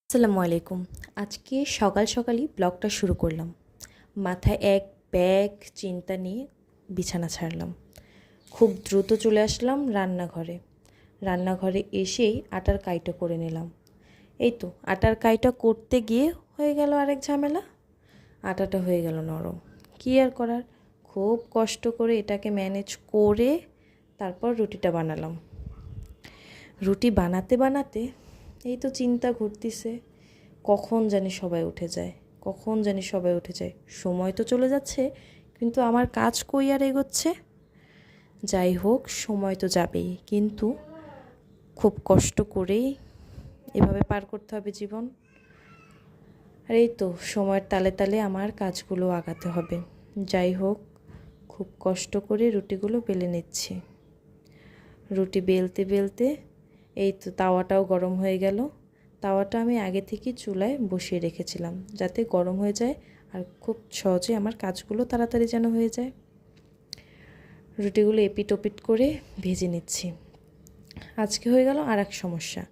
আসসালামু আলাইকুম। আজকে সকাল সকালই ব্লগটা শুরু করলাম। মাথায় এক ব্যাগ চিন্তা নিয়ে বিছানা ছাড়লাম। খুব দ্রুত চলে আসলাম রান্নাঘরে এসেই আটার কাইটা করে নিলাম। এই তো আটার কাইটা করতে গিয়ে হয়ে গেল আরেক ঝামেলা। আটাটা হয়ে গেল নরম। কী আর করার, খুব কষ্ট করে এটাকে ম্যানেজ করে তারপর রুটিটা বানালাম। রুটি বানাতে বানাতে এই তো চিন্তা ঘুরতেছে, কখন জানি সবাই উঠে যায়। সময় তো চলে যাচ্ছে, কিন্তু আমার কাজ কই আর এগোচ্ছে। যাই হোক, সময় তো যাবেই, কিন্তু খুব কষ্ট করেই এভাবে পার করতে হবে জীবন। আর এই তো সময়ের তালে তালে আমার কাজগুলো আগাতে হবে। যাই হোক, খুব কষ্ট করে রুটিগুলো বেলে নিচ্ছি। রুটি বেলতে বেলতে এই তো তাওয়াটাও গরম হয়ে গেল। তাওয়াটা আমি আগে থেকে চুলায় বসিয়ে রেখেছিলাম, যাতে গরম হয়ে যায় আর খুব সহজে আমার কাজগুলো তাড়াতাড়ি যেন হয়ে যায়। রুটিগুলো এপিট ওপিট করে ভেজে নিচ্ছি। আজকে হয়ে গেল আর এক সমস্যা,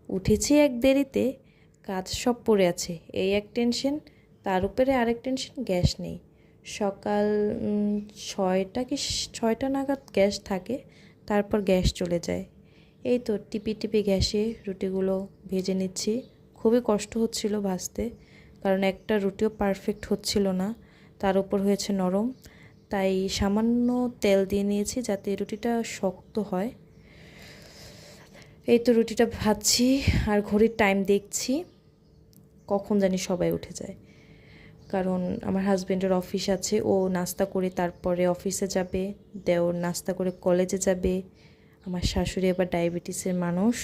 উঠেছি এক দেরিতে, কাজ সব পড়ে আছে, এই এক টেনশন। তার উপরে আরেক টেনশন, গ্যাস নেই। সকাল 6টা নাগাদ গ্যাস থাকে, তারপর গ্যাস চলে যায়। এই তো টিপি টিপি গ্যাসে রুটিগুলো ভেজে নিচ্ছি। খুবই কষ্ট হচ্ছিল ভাজতে, কারণ একটা রুটিও পারফেক্ট হচ্ছিল না, তার উপর হয়েছে নরম। তাই সামান্য তেল দিয়ে নিয়েছি যাতে রুটিটা শক্ত হয়। এই তো রুটিটা ভাজছি আর ঘড়ির টাইম দেখছি, কখন জানি সবাই উঠে যায়। কারণ আমার হাজব্যান্ডের অফিস আছে, ও নাস্তা করে তারপরে অফিসে যাবে, দেওর নাস্তা করে কলেজে যাবে। আমার শাশুড়ি আবার ডায়াবেটিসের মানুষ,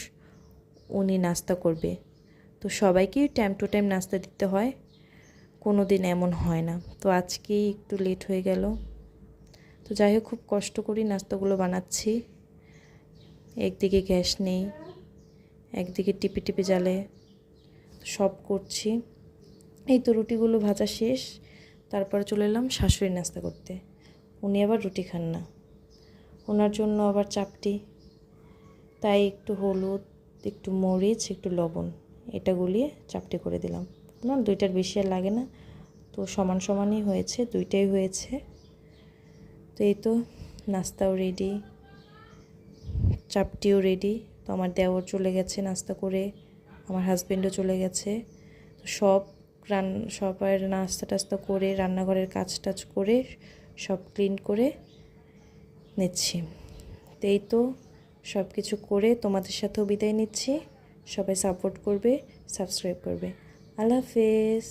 উনি নাস্তা করবে। তো সবাইকেই টাইম টু টাইম নাস্তা দিতে হয়, কোনো দিন এমন হয় না। তো আজকেই একটু লেট হয়ে গেল। তো যাই হোক, খুব কষ্ট করেই নাস্তাগুলো বানাচ্ছি। একদিকে গ্যাস নেই, একদিকে টিপি টিপি জ্বালে সব করছি। এই তো রুটিগুলো ভাজা শেষ, তারপরে চলে এলাম শাশুড়ির নাস্তা করতে। উনি আবার রুটি খান না, ওনার জন্য আবার চাপটি। তাই একটু হলুদ, একটু মরিচ, একটু লবণ, এটা গুলিয়ে চাপটি করে দিলাম। না, দুইটার বেশি আর লাগে না, তো সমান সমানই হয়েছে, দুইটাই হয়েছে। তো এই তো নাস্তাও রেডি, চাপটিও রেডি। তো আমার দেওর চলে গেছে নাস্তা করে, আমার হাজব্যান্ডও চলে গেছে। তো সবার নাস্তা টাস্তা করে রান্নাঘরের কাজ টাজ করে সব ক্লিন করে নিচ্ছি। তো এই তো সব কিছু করে তোমাদের সাথেও বিদায় নিচ্ছি। সবাই সাপোর্ট করবে, সাবস্ক্রাইব করবে। আল্লাহ হাফেজ।